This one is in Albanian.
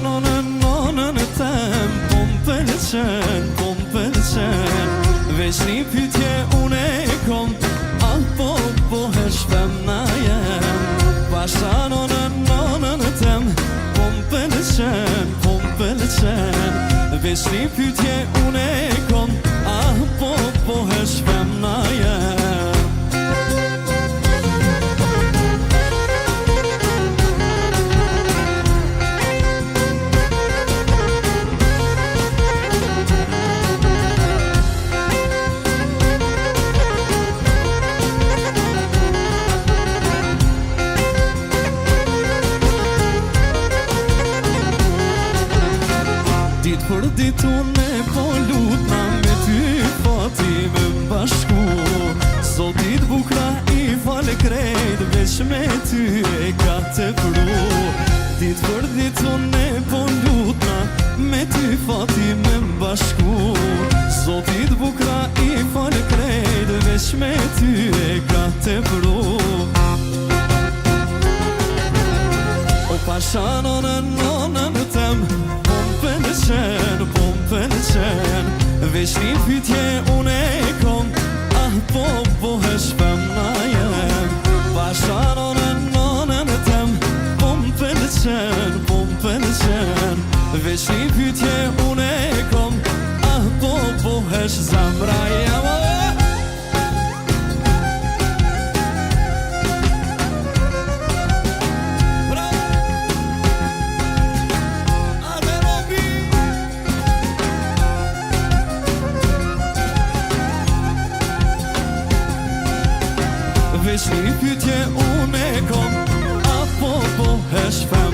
nonën tem, po m'pëlqen Veç një pytje une kom, apo bohesh femna jem Pasha nonën tem, po m'pëlqen Veç një pytje une kom, apo bohesh femna jem Ditë për ditë unë po lutna me ty fati me bashku Zotit bukra i fale krejt veç me ty e ka të pru Ditë për ditë unë po lutna me ty fati me bashku Zotit bukra i fale krejt veç me ty e ka të pru O pasha nonën tem po m'pëlqen Veç një pytje une kom, apo bohesh femna jem Pasha nonën tem, po m'pëlqen Veç një pytje une kom, apo bohesh zamra jem Veç një pytje une kom, apo bohesh femna